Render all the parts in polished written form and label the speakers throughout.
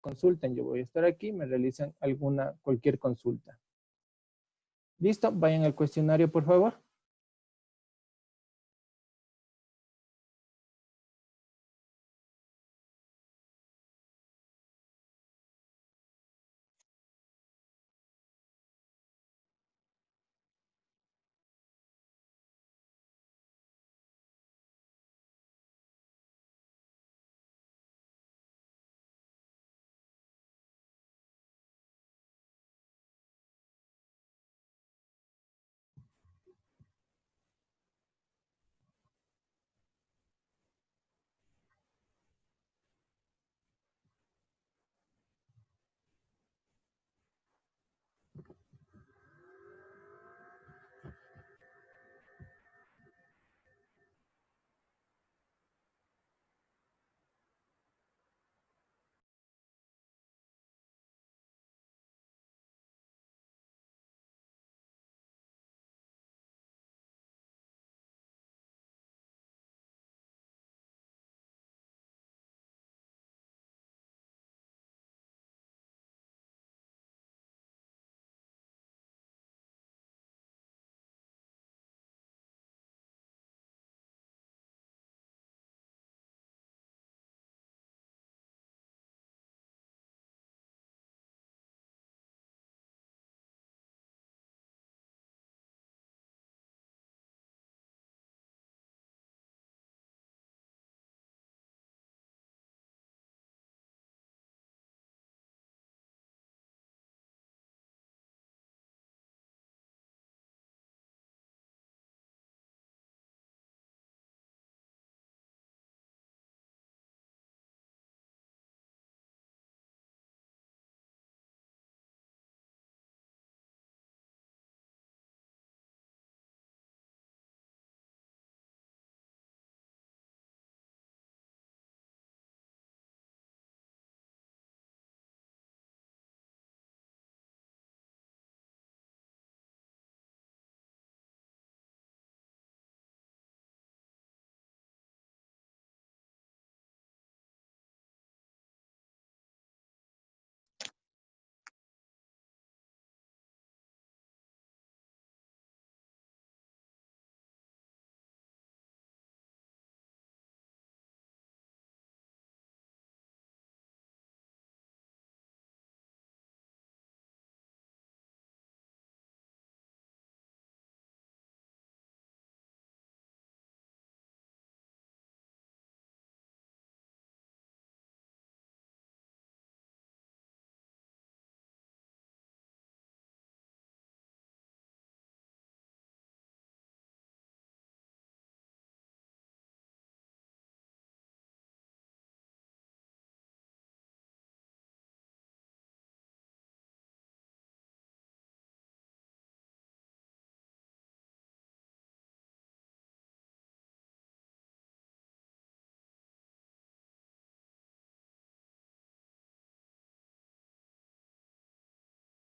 Speaker 1: consulten. Yo voy a estar aquí, me realizan cualquier consulta. ¿Listo? Vayan al cuestionario, por favor.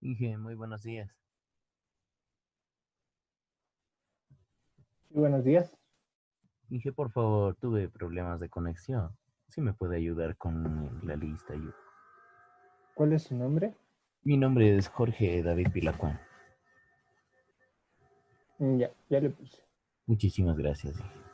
Speaker 2: Inge, muy buenos días.
Speaker 1: Sí, buenos días.
Speaker 2: Inge, por favor, tuve problemas de conexión. Si me puede ayudar con la lista.
Speaker 1: ¿Cuál es su nombre?
Speaker 2: Mi nombre es Jorge David Pilacuán.
Speaker 1: Ya le puse.
Speaker 2: Muchísimas gracias, Inge.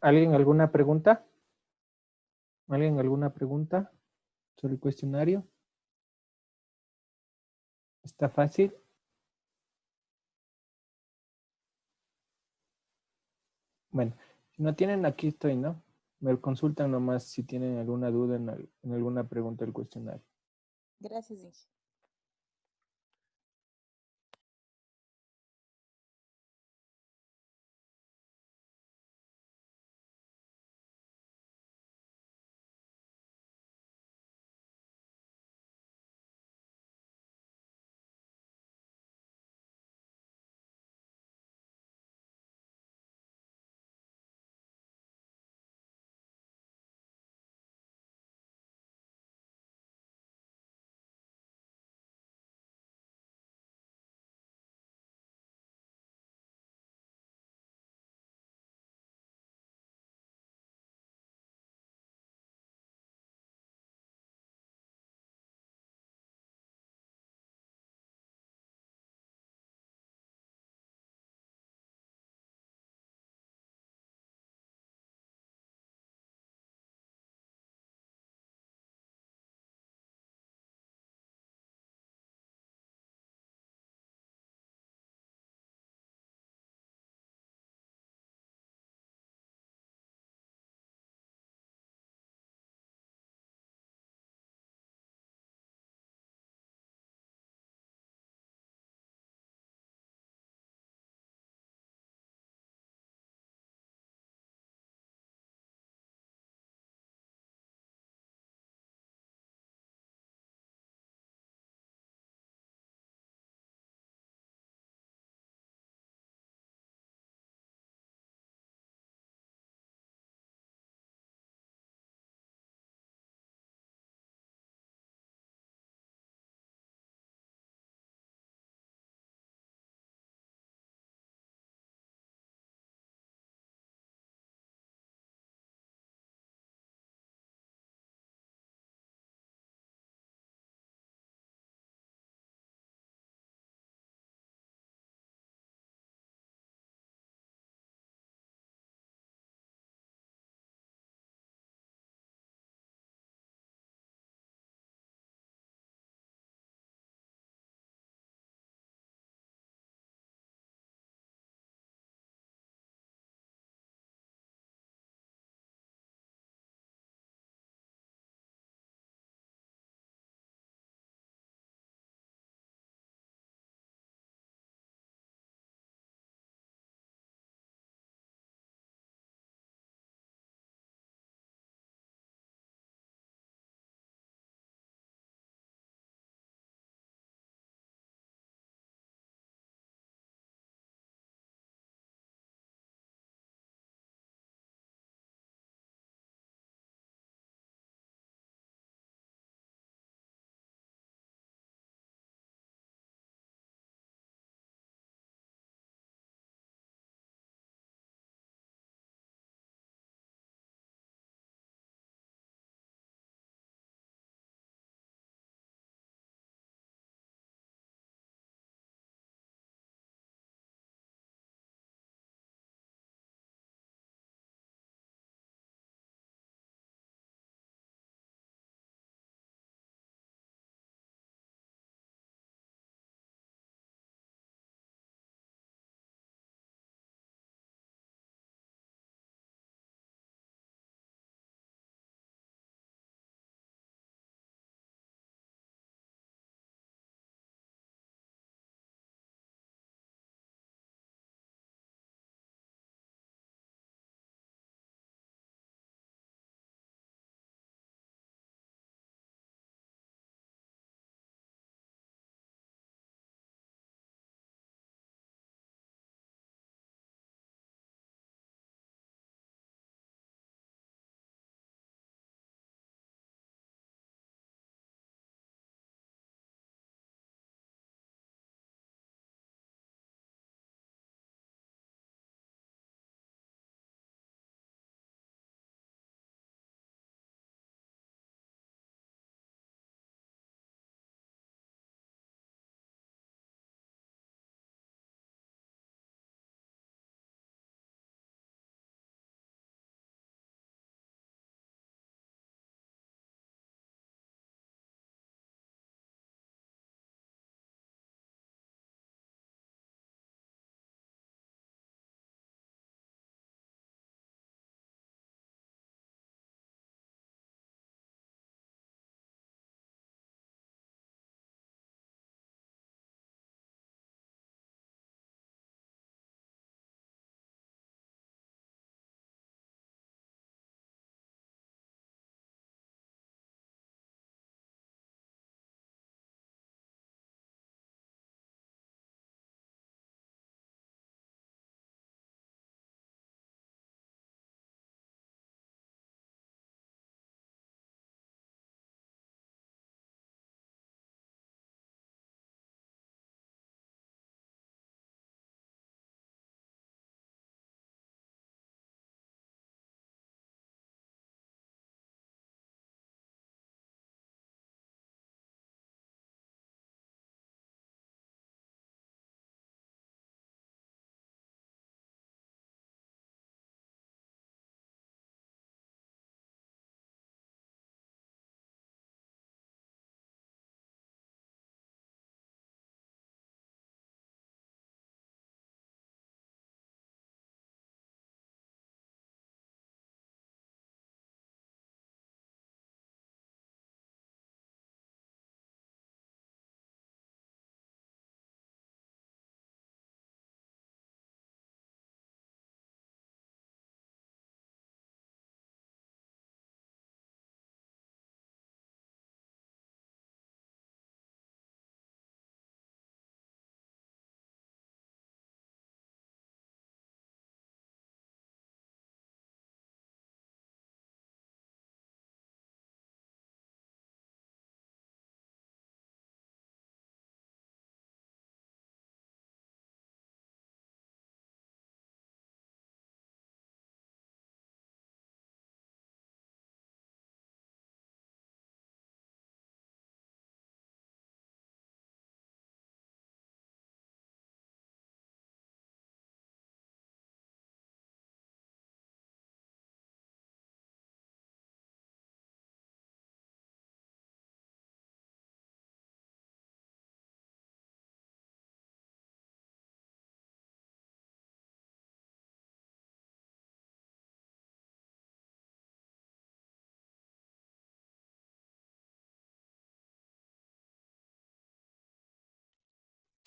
Speaker 1: ¿Alguien alguna pregunta? ¿Alguien alguna pregunta sobre el cuestionario? ¿Está fácil? Bueno, si no tienen, aquí estoy, ¿no? Me consultan nomás si tienen alguna duda en alguna pregunta del cuestionario.
Speaker 3: Gracias, Inge.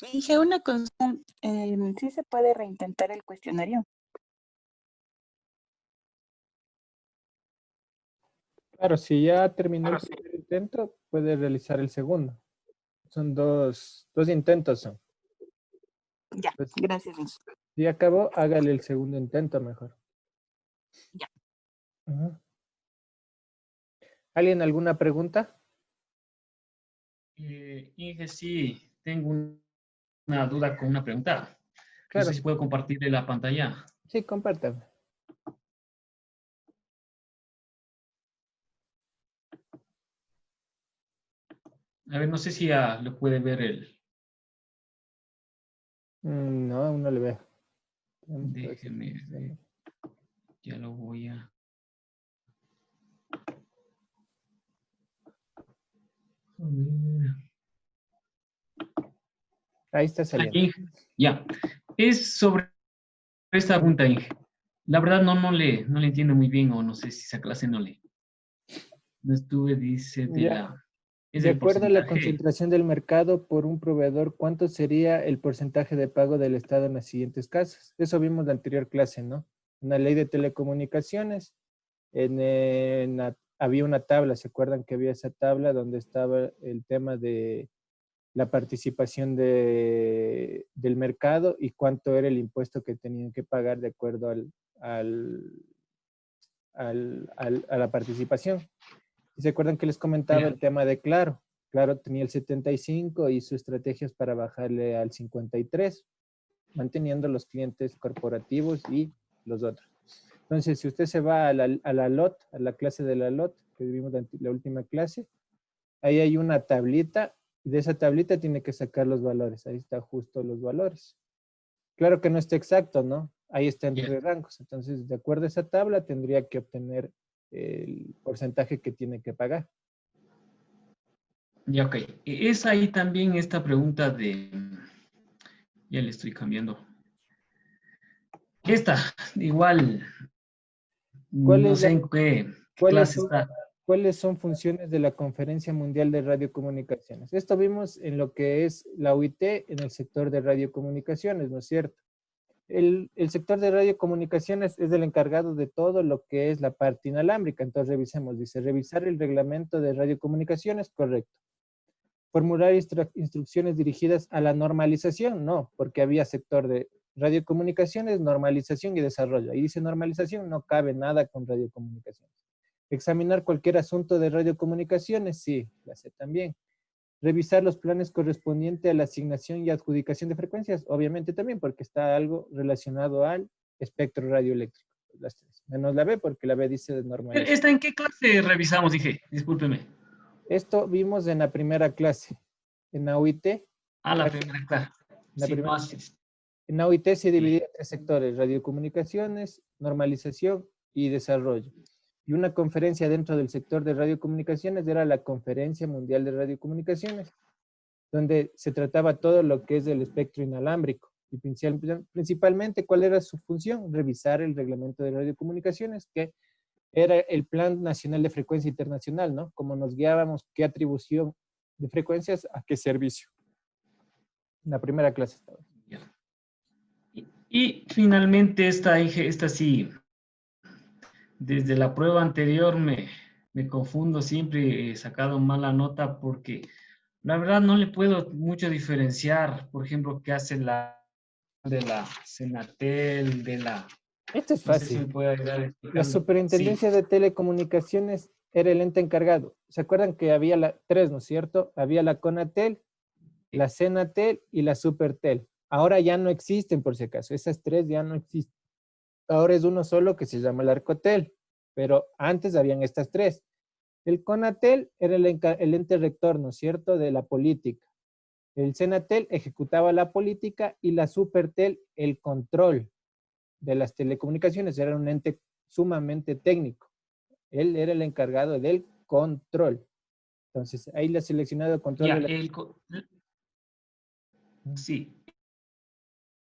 Speaker 3: Dije una consulta, ¿sí se puede reintentar el cuestionario?
Speaker 1: Claro, si ya terminó el primer intento, puede realizar el segundo. Son dos intentos son.
Speaker 3: Ya,
Speaker 1: Pues,
Speaker 3: gracias.
Speaker 1: si acabó, hágale el segundo intento mejor.
Speaker 3: Ya.
Speaker 1: Ujú. ¿Alguien alguna pregunta?
Speaker 4: Inge, sí, tengo una duda con una pregunta. No sé
Speaker 1: Claro,
Speaker 4: si puedo compartirle la pantalla.
Speaker 1: sí, compártame.
Speaker 4: A ver, no sé si ya lo puede ver el.
Speaker 1: No, aún no le veo.
Speaker 4: Déjeme ver, ya lo voy a. A ver.
Speaker 1: Ahí está saliendo.
Speaker 4: Inge, ya. Es sobre esta pregunta, Inge. La verdad no le entiendo muy bien, o no sé si esa clase no estuve, dice
Speaker 1: Ya.
Speaker 4: es
Speaker 1: De
Speaker 4: el
Speaker 1: acuerdo a la
Speaker 4: porcentaje.
Speaker 1: concentración del mercado por un proveedor, ¿cuánto sería el porcentaje de pago del Estado en las siguientes casos? Eso vimos en la anterior clase, ¿no? En la ley de telecomunicaciones, había una tabla, ¿se acuerdan que había esa tabla donde estaba el tema de la participación del mercado y cuánto era el impuesto que tenían que pagar de acuerdo al, a la participación? ¿Y se acuerdan que les comentaba
Speaker 4: Ya,
Speaker 1: el tema de Claro? Claro tenía el 75 y su estrategia es para bajarle al 53, manteniendo los clientes corporativos y los otros. Entonces, si usted se va a la LOT, a la clase de la LOT, que vimos la última clase, ahí hay una tablita y de esa tablita tiene que sacar los valores. Ahí está justo los valores. Claro que no está exacto, ¿no? Ahí está
Speaker 4: ya,
Speaker 1: entre rangos. Entonces, de acuerdo a esa tabla, tendría que obtener el porcentaje que tiene que pagar.
Speaker 4: ya, ok. Es ahí también esta pregunta de. Ya le estoy cambiando. Esta, igual,
Speaker 1: ¿Cuál
Speaker 4: no
Speaker 1: es
Speaker 4: sé
Speaker 1: la,
Speaker 4: en qué
Speaker 1: ¿Cuáles
Speaker 4: clase
Speaker 1: son,
Speaker 4: está.
Speaker 1: cuáles son funciones de la Conferencia Mundial de Radiocomunicaciones? Esto vimos en lo que es la OIT en el sector de radiocomunicaciones, ¿no es cierto? El sector de radiocomunicaciones es el encargado de todo lo que es la parte inalámbrica. Entonces revisemos, dice, revisar el reglamento de radiocomunicaciones, correcto. Formular instrucciones dirigidas a la normalización, no, porque había sector de radiocomunicaciones, normalización y desarrollo. Ahí dice normalización, no cabe nada con radiocomunicaciones. Examinar cualquier asunto de radiocomunicaciones, sí, la sé también. Revisar los planes correspondientes a la asignación y adjudicación de frecuencias, obviamente también, porque está algo relacionado al espectro radioeléctrico. Las tres. Menos la B, porque la B dice de normalización.
Speaker 4: ¿Esta en qué clase revisamos? Dije, discúlpeme.
Speaker 1: Esto vimos en la primera clase, en la OIT.
Speaker 4: Ah, la primera clase.
Speaker 1: En la
Speaker 4: Sí, no
Speaker 1: primera,
Speaker 4: haces.
Speaker 1: en la OIT se
Speaker 4: Sí.
Speaker 1: dividía en tres sectores: radiocomunicaciones, normalización y desarrollo. Y una conferencia dentro del sector de radiocomunicaciones era la Conferencia Mundial de Radiocomunicaciones, donde se trataba todo lo que es el espectro inalámbrico. Y principalmente, ¿cuál era su función? Revisar el reglamento de radiocomunicaciones, que era el Plan Nacional de Frecuencia Internacional, ¿no? Como nos guiábamos, qué atribución de frecuencias a qué servicio. En la primera clase estaba.
Speaker 4: Ya. Y finalmente esta sí, desde la prueba anterior me confundo, siempre he sacado mala nota porque la verdad no le puedo mucho diferenciar, por ejemplo, qué hace de la Senatel,
Speaker 1: Esto es
Speaker 4: no sé si
Speaker 1: fácil.
Speaker 4: me puede ayudar
Speaker 1: La
Speaker 4: explicando. Sí,
Speaker 1: Superintendencia de Telecomunicaciones era el ente encargado. ¿Se acuerdan que había tres, ¿no es cierto? Había la Conatel, la Senatel y la Supertel. Ahora ya no existen, por si acaso. Esas tres ya no existen. Ahora es uno solo que se llama el Arcotel, pero antes habían estas tres. El Conatel era el ente rector, ¿no es cierto?, de la política. El Senatel ejecutaba la política y la Supertel el control de las telecomunicaciones. Era un ente sumamente técnico. Él era el encargado del control. Entonces, ahí le ha seleccionado control
Speaker 4: ya,
Speaker 1: de la...
Speaker 4: sí.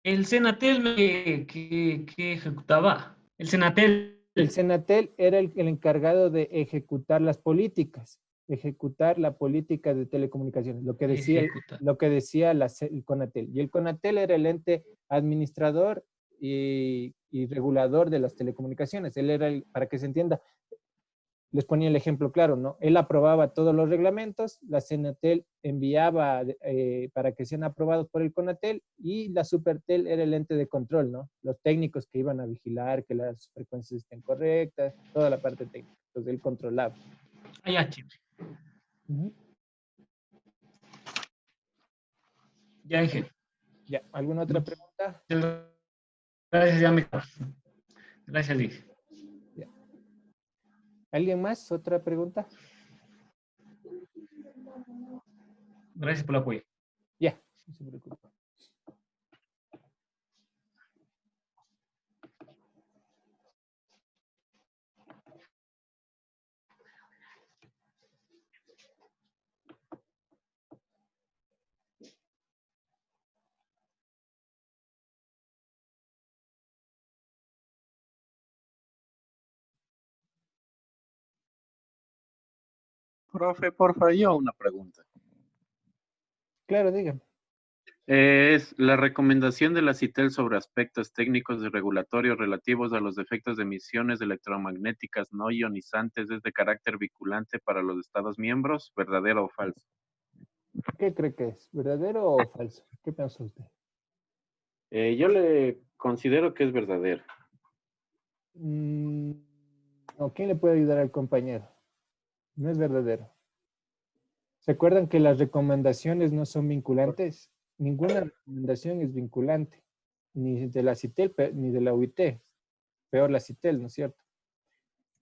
Speaker 4: El Senatel que ejecutaba. El Senatel.
Speaker 1: El Senatel era el encargado de ejecutar las políticas. ejecutar la política de telecomunicaciones, lo que
Speaker 4: Ejecutar.
Speaker 1: decía el CONATEL. Y el CONATEL era el ente administrador y regulador de las telecomunicaciones. Él era, para que se entienda, les ponía el ejemplo claro, ¿no? Él aprobaba todos los reglamentos, la Senatel enviaba para que sean aprobados por el CONATEL y la Supertel era el ente de control, ¿no? Los técnicos que iban a vigilar que las frecuencias estén correctas, toda la parte técnica. Entonces él controlaba.
Speaker 4: Ya, chévere. Ya, Ángel.
Speaker 1: Ya, ¿alguna otra pregunta?
Speaker 4: Gracias, ya me... Gracias, Liz.
Speaker 1: Ya. ¿Alguien más? ¿Otra pregunta?
Speaker 4: Gracias por el apoyo.
Speaker 1: Ya, no se preocupe.
Speaker 5: Profe, porfa, yo una pregunta.
Speaker 1: Claro, dígame.
Speaker 5: Es la recomendación de la CITEL sobre aspectos técnicos y regulatorios relativos a los efectos de emisiones electromagnéticas no ionizantes es de carácter vinculante para los Estados miembros, ¿verdadero o falso?
Speaker 1: ¿Qué cree que es? ¿Verdadero o falso? ¿Qué piensa usted?
Speaker 5: Yo le considero que es verdadero.
Speaker 1: ¿O quién le puede ayudar al compañero? No es verdadero. ¿Se acuerdan que las recomendaciones no son vinculantes? Ninguna recomendación es vinculante, ni de la CITEL ni de la UIT. Peor la CITEL, ¿no es cierto?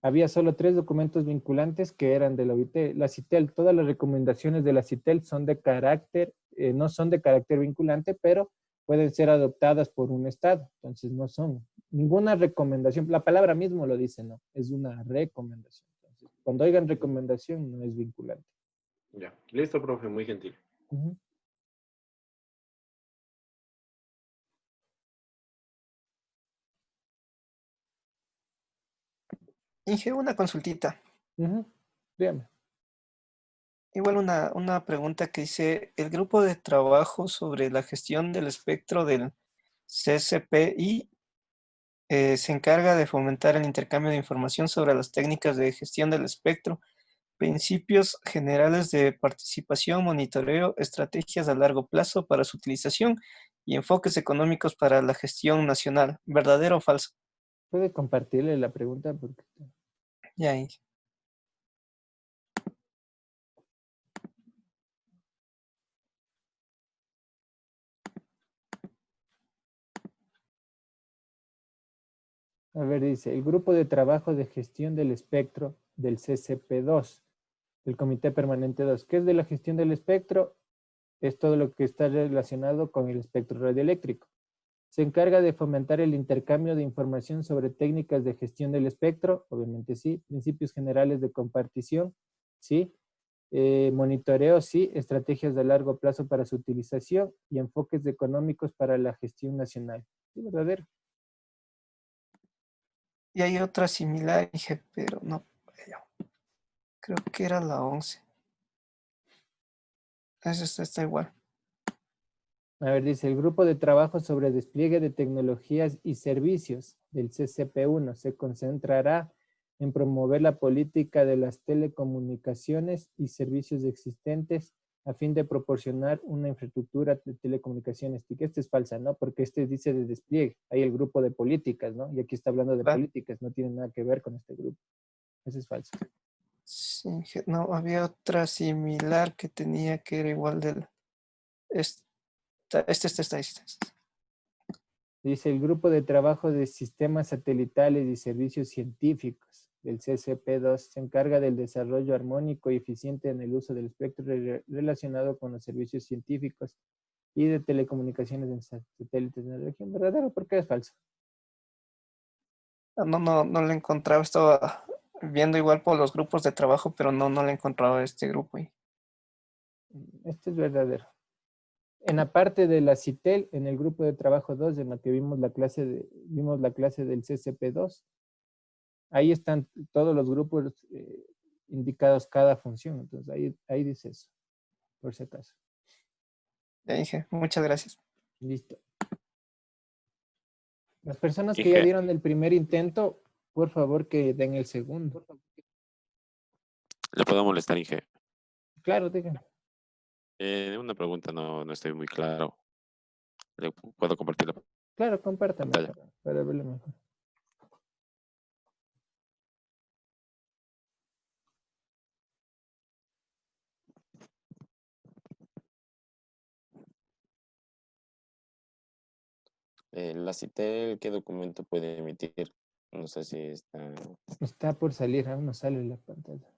Speaker 1: Había solo 3 documentos vinculantes que eran de la UIT. La CITEL, todas las recomendaciones de la CITEL son de carácter, no son de carácter vinculante, pero pueden ser adoptadas por un Estado. Entonces no son ninguna recomendación. La palabra mismo lo dice, ¿no? Es una recomendación. Entonces, cuando oigan recomendación, no es vinculante.
Speaker 5: Ya, listo, profe, muy gentil.
Speaker 6: Inge, una consultita.
Speaker 1: Dígame.
Speaker 6: Igual una pregunta que dice, el grupo de trabajo sobre la gestión del espectro del CCPI se encarga de fomentar el intercambio de información sobre las técnicas de gestión del espectro, principios generales de participación, monitoreo, estrategias a largo plazo para su utilización y enfoques económicos para la gestión nacional. ¿Verdadero o falso?
Speaker 1: ¿Puede compartirle la pregunta? Porque...
Speaker 6: Ya, Inge.
Speaker 1: A ver, dice, el grupo de trabajo de gestión del espectro del CCP2, del Comité Permanente 2. ¿Qué es de la gestión del espectro? Es todo lo que está relacionado con el espectro radioeléctrico. Se encarga de fomentar el intercambio de información sobre técnicas de gestión del espectro, obviamente sí, principios generales de compartición, sí, monitoreo, sí, estrategias de largo plazo para su utilización y enfoques económicos para la gestión nacional. Sí, verdadero.
Speaker 6: Y hay otra similar, Inge, pero no. Creo que era la 11. Esa está igual.
Speaker 1: A ver, dice, el grupo de trabajo sobre despliegue de tecnologías y servicios del CCP1 se concentrará en promover la política de las telecomunicaciones y servicios existentes a fin de proporcionar una infraestructura de telecomunicaciones. Y que esta es falsa, ¿no? Porque este dice de despliegue. Hay el grupo de políticas, ¿no? Y aquí está hablando de políticas, no tiene nada que ver con este grupo. Ese es falso.
Speaker 6: Sí, no, había otra similar que tenía que era igual del... Esta.
Speaker 1: Dice el grupo de trabajo de sistemas satelitales y servicios científicos del CCP2 se encarga del desarrollo armónico y eficiente en el uso del espectro relacionado con los servicios científicos y de telecomunicaciones en satélites en la región. ¿Verdadero? ¿Por qué es falso?
Speaker 6: No lo encontraba, estaba viendo igual por los grupos de trabajo, pero no le encontraba este grupo ahí.
Speaker 1: Este es verdadero. En la parte de la CITEL, en el grupo de trabajo 2, en la que vimos la clase del CCP2, ahí están todos los grupos indicados cada función. Entonces ahí dice eso, por si acaso.
Speaker 6: Ya dije, muchas gracias.
Speaker 1: Listo. Las personas que ya
Speaker 7: Inge,
Speaker 1: dieron el primer intento, por favor que den el segundo.
Speaker 7: ¿le puedo molestar, Inge?
Speaker 1: Claro, díganme.
Speaker 7: Una pregunta, no estoy muy claro. ¿Le puedo compartir la
Speaker 1: Claro, compártame
Speaker 7: pantalla?
Speaker 1: para verlo mejor.
Speaker 7: La CITEL, ¿qué documento puede emitir? No sé si está...
Speaker 1: Está por salir, aún no sale la pantalla.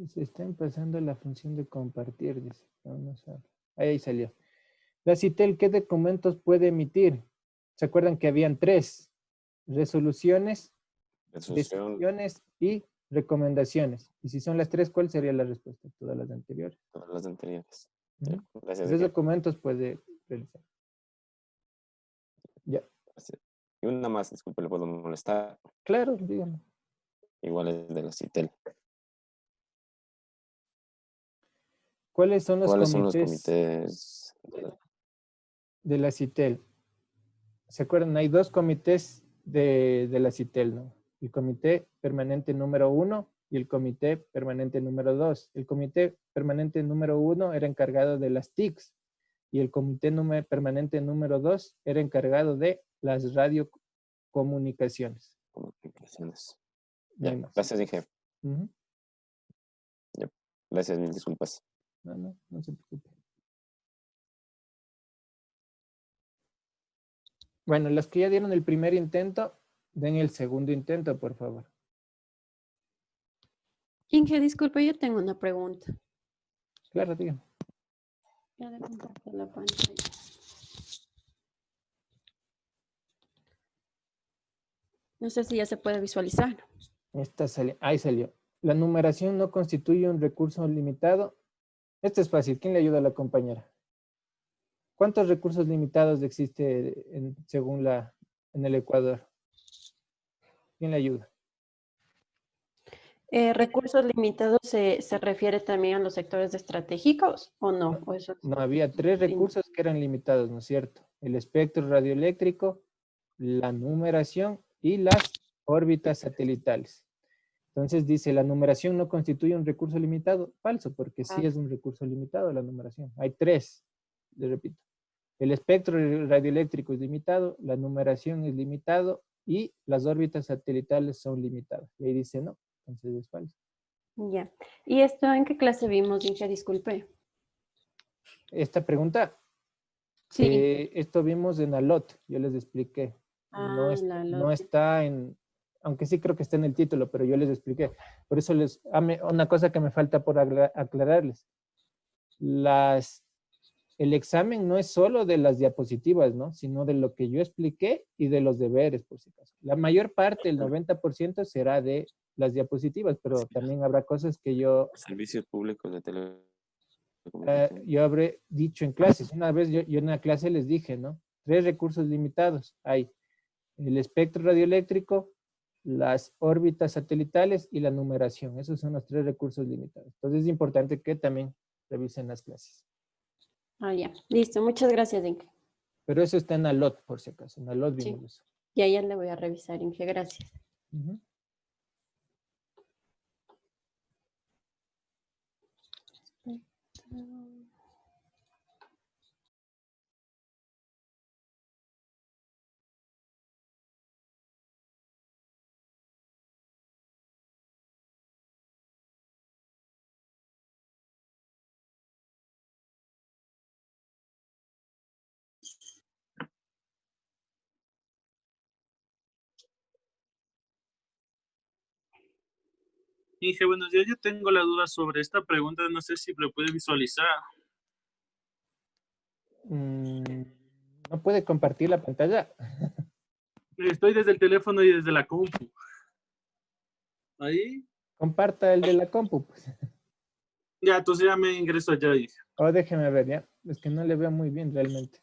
Speaker 1: Se está empezando la función de compartir, dice. Aún no sale. Ahí salió. La CITEL, ¿qué documentos puede emitir? ¿Se acuerdan que habían 3? Resoluciones,
Speaker 7: Resolución,
Speaker 1: decisiones y recomendaciones. Y si son las 3, ¿cuál sería la respuesta? Todas las anteriores.
Speaker 7: todas las anteriores.
Speaker 1: Ujú.
Speaker 7: Ya, gracias,
Speaker 1: 3
Speaker 7: Inge.
Speaker 1: documentos puede realizar. Ya.
Speaker 7: Gracias. Y una más, disculpe, le puedo molestar.
Speaker 1: Claro, dígame.
Speaker 7: Igual es de la CITEL.
Speaker 1: ¿Cuáles son los
Speaker 7: ¿Cuáles son los
Speaker 1: comités
Speaker 7: comités de la-
Speaker 1: de la CITEL? ¿Se acuerdan? Hay 2 comités de la CITEL, ¿no? El comité permanente número 1 y el comité permanente número 2. El comité permanente número 1 era encargado de las TICs y el comité permanente número 2 era encargado de las radiocomunicaciones.
Speaker 7: comunicaciones?
Speaker 1: No hay
Speaker 7: Ya,
Speaker 1: más.
Speaker 7: gracias, Inge.
Speaker 1: Ujú.
Speaker 7: Ya, gracias, mil disculpas.
Speaker 1: No se preocupe. Bueno, los que ya dieron el primer intento, den el segundo intento, por favor.
Speaker 8: Inge, disculpe, yo tengo una pregunta.
Speaker 1: Claro, dígame.
Speaker 8: Ya le comparto la pantalla. No sé si ya se puede visualizar.
Speaker 1: Ahí salió. La numeración no constituye un recurso limitado. Esto es fácil. ¿Quién le ayuda a la compañera? ¿Cuántos recursos limitados existe en el Ecuador? ¿Quién le ayuda?
Speaker 8: ¿Recursos limitados se refiere también a los sectores estratégicos o no? ¿O eso
Speaker 1: No, había 3 recursos que eran limitados, ¿no es cierto? El espectro radioeléctrico, la numeración y las órbitas satelitales. Entonces dice, la numeración no constituye un recurso limitado. Falso, porque sí es un recurso limitado la numeración. Hay 3, le repito. El espectro radioeléctrico es limitado, la numeración es limitado y las órbitas satelitales son limitadas. Y ahí dice no, entonces es falso.
Speaker 8: Ya. ¿Y esto en qué clase vimos, Inge? Disculpe.
Speaker 1: Esta pregunta,
Speaker 8: Sí.
Speaker 1: esto vimos en ALOT, yo les expliqué. No,
Speaker 8: La
Speaker 1: no
Speaker 8: lote.
Speaker 1: está aunque sí creo que está en el título, pero yo les expliqué. Por eso una cosa que me falta por aclararles. El examen no es solo de las diapositivas, ¿no? Sino de lo que yo expliqué y de los deberes, por si acaso. La mayor parte, el 90%, será de las diapositivas, pero también habrá cosas que
Speaker 7: Servicios públicos de
Speaker 1: yo habré dicho en clases. Una vez yo en una clase les dije, ¿no? 3 recursos limitados. Hay el espectro radioeléctrico, las órbitas satelitales y la numeración. Esos son los 3 recursos limitados. Entonces es importante que también revisen las clases.
Speaker 8: Ah, ya. Listo. Muchas gracias, Inge.
Speaker 1: Pero eso está en ALOT, por si acaso. En ALOT vimos eso.
Speaker 8: Ya le voy a revisar, Inge. Gracias.
Speaker 1: Ujú.
Speaker 9: Dije, buenos días, yo tengo la duda sobre esta pregunta, no sé si lo puede visualizar.
Speaker 1: ¿No puede compartir la pantalla?
Speaker 9: Estoy desde el teléfono y desde la compu. Ahí.
Speaker 1: Comparta el de la compu, pues.
Speaker 9: Ya, entonces ya me ingreso allá. Dije.
Speaker 1: O déjeme ver, ya. Es que no le veo muy bien realmente.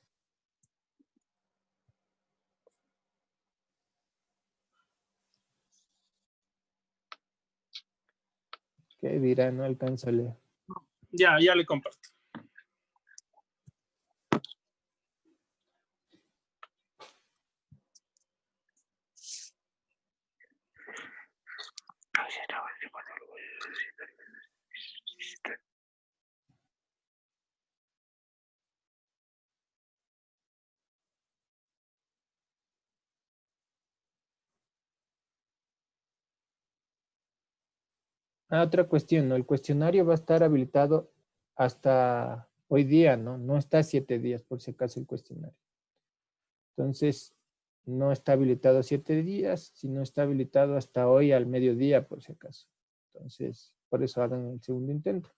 Speaker 1: ¿Qué dirá? No alcanzo a leer.
Speaker 9: Ya le comparto.
Speaker 1: Otra cuestión, ¿no? El cuestionario va a estar habilitado hasta hoy día, ¿no? No está 7 días, por si acaso, el cuestionario. Entonces, no está habilitado 7 días, sino está habilitado hasta hoy al mediodía, por si acaso. Entonces, por eso hagan el segundo intento.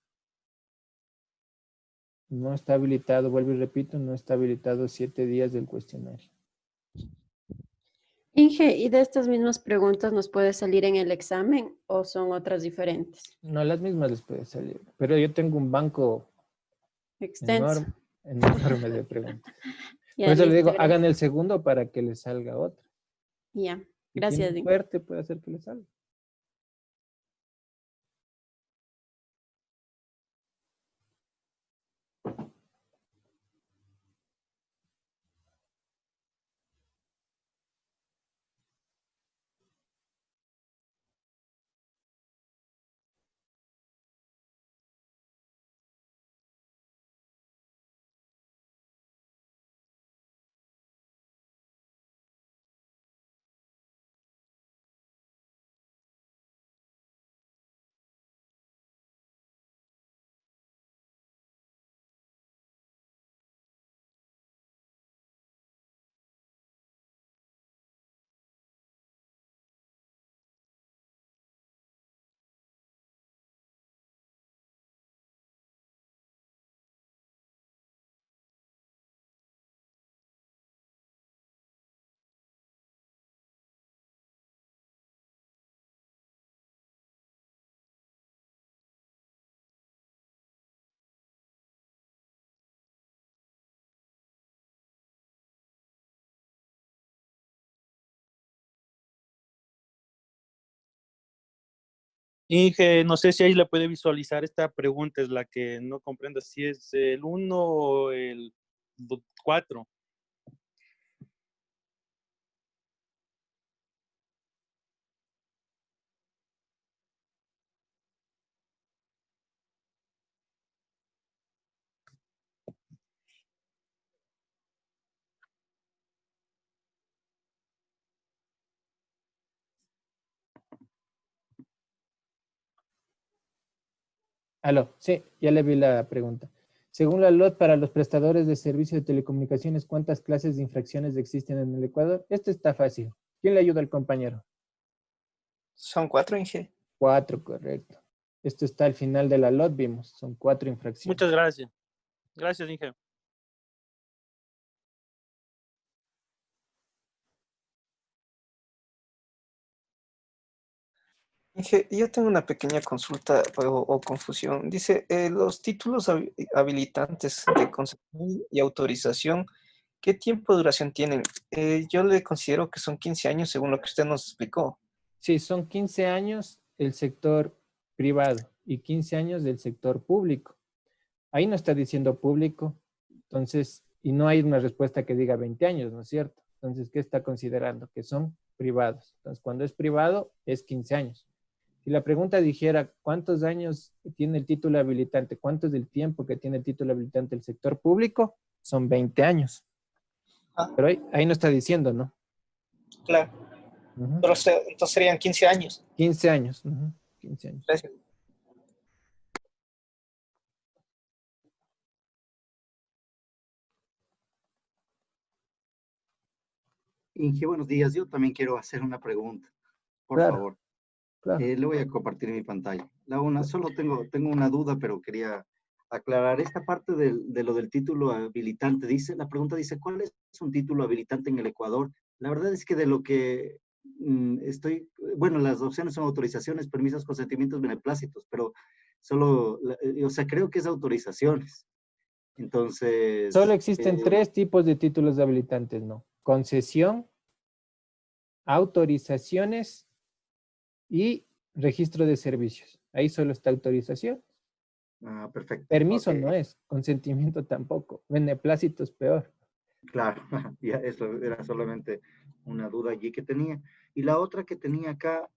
Speaker 1: No está habilitado, vuelvo y repito, no está habilitado 7 días del cuestionario.
Speaker 8: Inge, ¿y de estas mismas preguntas nos puede salir en el examen o son otras diferentes?
Speaker 1: No, las mismas les puede salir, pero yo tengo un banco
Speaker 8: Extenso.
Speaker 1: enorme de preguntas.
Speaker 8: Ya,
Speaker 1: Por eso le
Speaker 8: listo,
Speaker 1: digo,
Speaker 8: gracias.
Speaker 1: hagan el segundo para que les salga otra.
Speaker 8: Ya,
Speaker 1: Si
Speaker 8: gracias,
Speaker 1: tienen
Speaker 8: Inge.
Speaker 1: suerte, puede hacer que les salga.
Speaker 9: Inge, no sé si ahí la puede visualizar. Esta pregunta es la que no comprendo si es el 1 o el 4.
Speaker 1: Aló, sí, ya le vi la pregunta. Según la LOT, para los prestadores de servicio de telecomunicaciones, ¿cuántas clases de infracciones existen en el Ecuador? Esto está fácil. ¿Quién le ayuda al compañero?
Speaker 6: Son 4, Inge.
Speaker 1: 4, correcto. Esto está al final de la LOT, vimos. Son 4 infracciones.
Speaker 9: Muchas gracias. Gracias, Inge.
Speaker 6: Inge, yo tengo una pequeña consulta o confusión. Dice, los títulos habilitantes de concesión y autorización, ¿qué tiempo de duración tienen? Yo le considero que son 15 años según lo que usted nos explicó.
Speaker 1: Sí, son 15 años el sector privado y 15 años del sector público. Ahí no está diciendo público, entonces, y no hay una respuesta que diga 20 años, ¿no es cierto? Entonces, ¿qué está considerando? Que son privados. Entonces, cuando es privado, es 15 años. Si la pregunta dijera, ¿cuántos años tiene el título habilitante? ¿Cuánto es el tiempo que tiene el título habilitante el sector público? Son 20 años. Pero ahí no está diciendo, ¿no?
Speaker 6: Claro.
Speaker 1: Ujú.
Speaker 6: Pero entonces serían 15 años.
Speaker 1: 15 años. 15 años.
Speaker 6: Gracias.
Speaker 10: Inge, buenos días. Yo también quiero hacer una pregunta, por
Speaker 1: Claro,
Speaker 10: favor.
Speaker 1: claro.
Speaker 10: Le voy a compartir mi pantalla. Solo tengo una duda, pero quería aclarar esta parte de lo del título habilitante. La pregunta dice, ¿cuál es un título habilitante en el Ecuador? La verdad es que de lo que bueno, las opciones son autorizaciones, permisos, consentimientos, beneplácitos, pero o sea, creo que es autorizaciones. Entonces,
Speaker 1: Solo existen 3 tipos de títulos de habilitantes, ¿no? Concesión, autorizaciones y registro de servicios. Ahí solo está autorización.
Speaker 10: Ah, perfecto.
Speaker 1: Permiso
Speaker 10: Ok.
Speaker 1: no es, consentimiento tampoco. Beneplácito es peor.
Speaker 10: Claro, ya eso era solamente una duda allí que tenía. Y la otra que tenía acá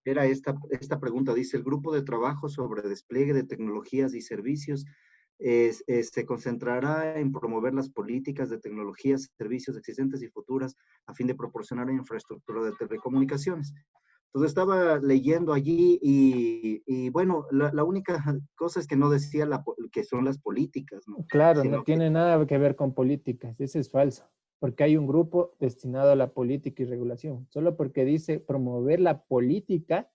Speaker 10: era esta pregunta. Dice, el grupo de trabajo sobre despliegue de tecnologías y servicios se concentrará en promover las políticas de tecnologías, servicios existentes y futuras a fin de proporcionar infraestructura de telecomunicaciones. Entonces estaba leyendo allí y bueno, la única cosa es que no decía que son las políticas, ¿no?
Speaker 1: Claro, no
Speaker 10: Sino que
Speaker 1: tiene nada que ver con políticas, eso es falso, porque hay un grupo destinado a la política y regulación. Solo porque dice promover la política,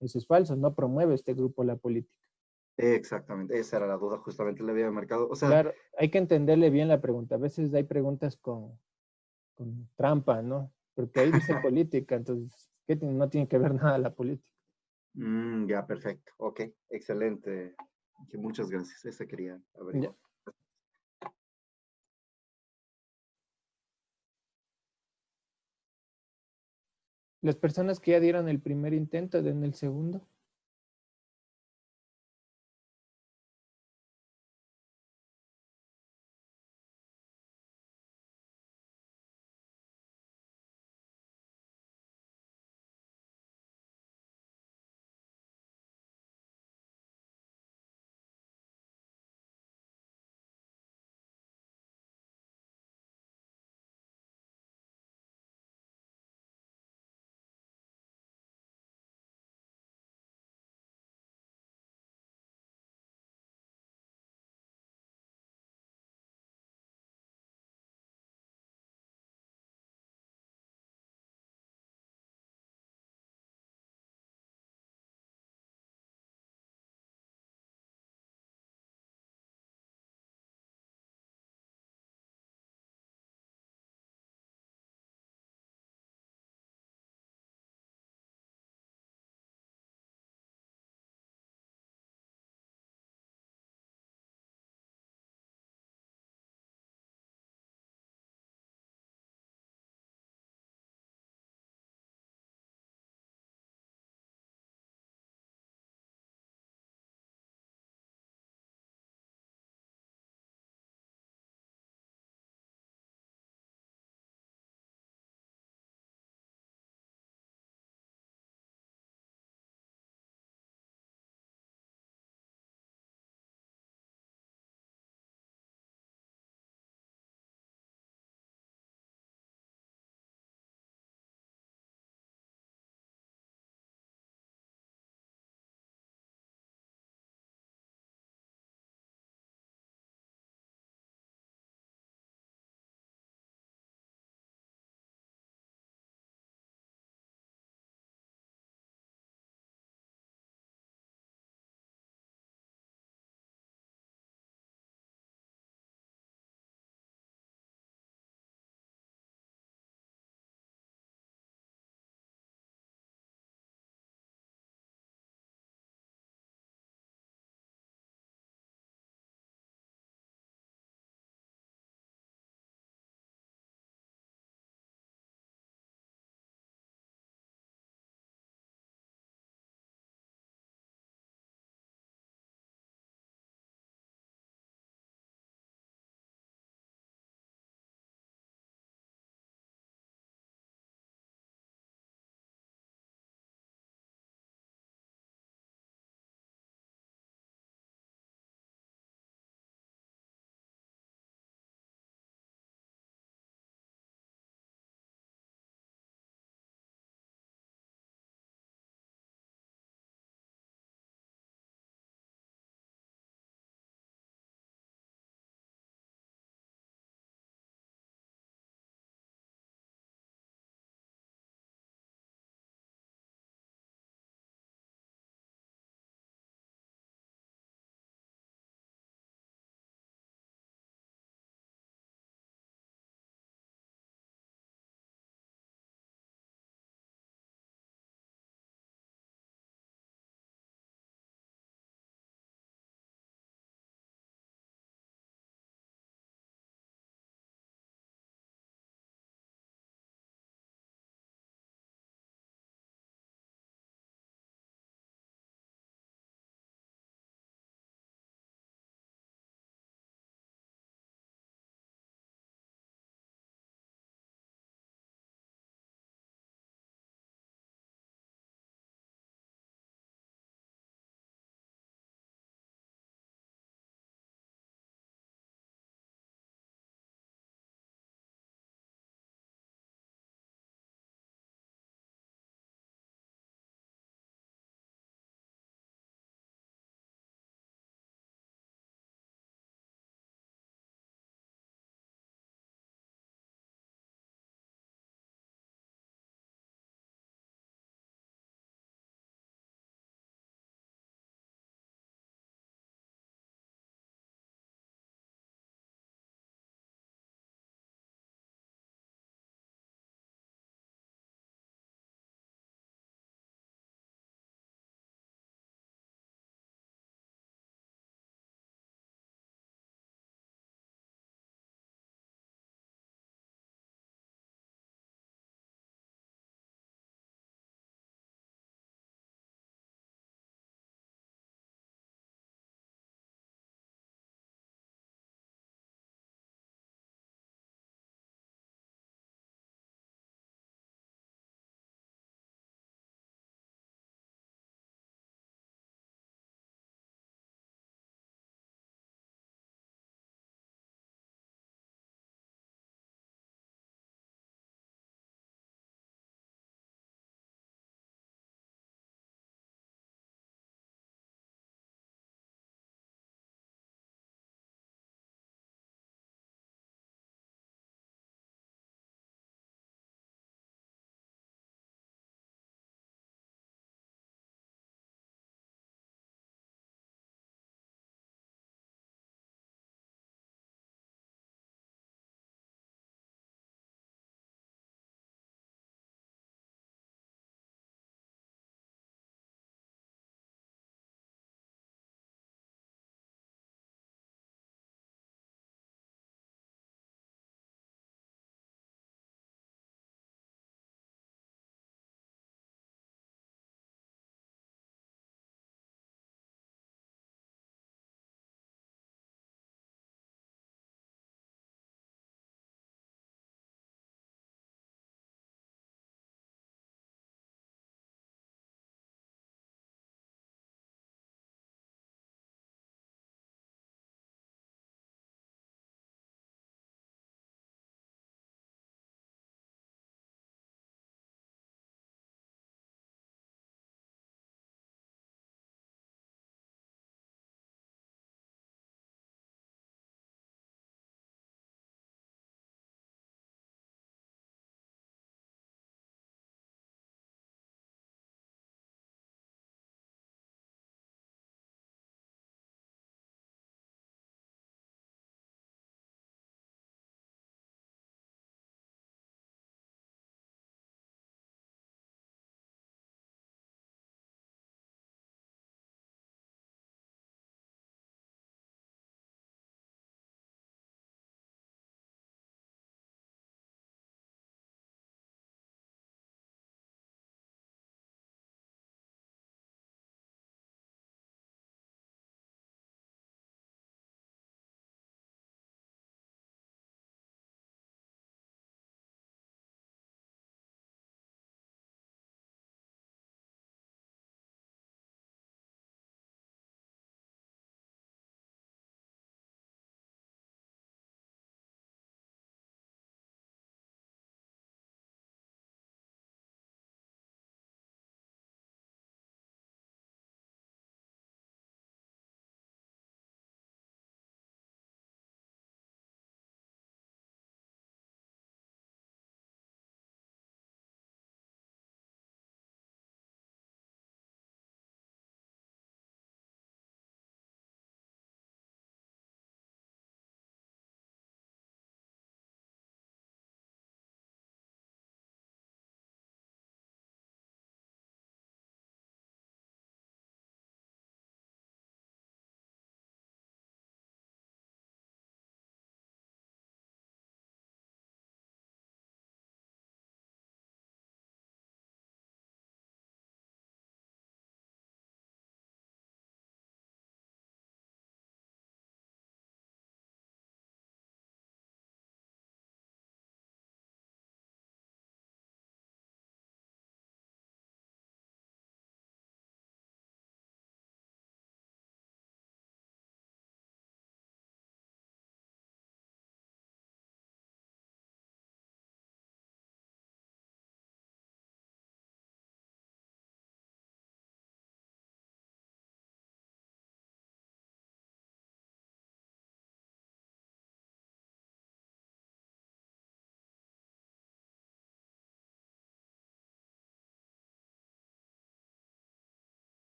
Speaker 1: eso es falso, no promueve este grupo la política.
Speaker 10: exactamente, esa era la duda, justamente le había marcado. O sea,
Speaker 1: Claro, hay que entenderle bien la pregunta. A veces hay preguntas con trampa, ¿no? Porque ahí dice política, entonces, ¿qué no tiene que ver nada la política?
Speaker 10: ya, perfecto. Ok, excelente. Que muchas gracias. Esa quería
Speaker 1: Ya.
Speaker 10: averiguar.
Speaker 1: Las personas que ya dieron el primer intento, den el segundo.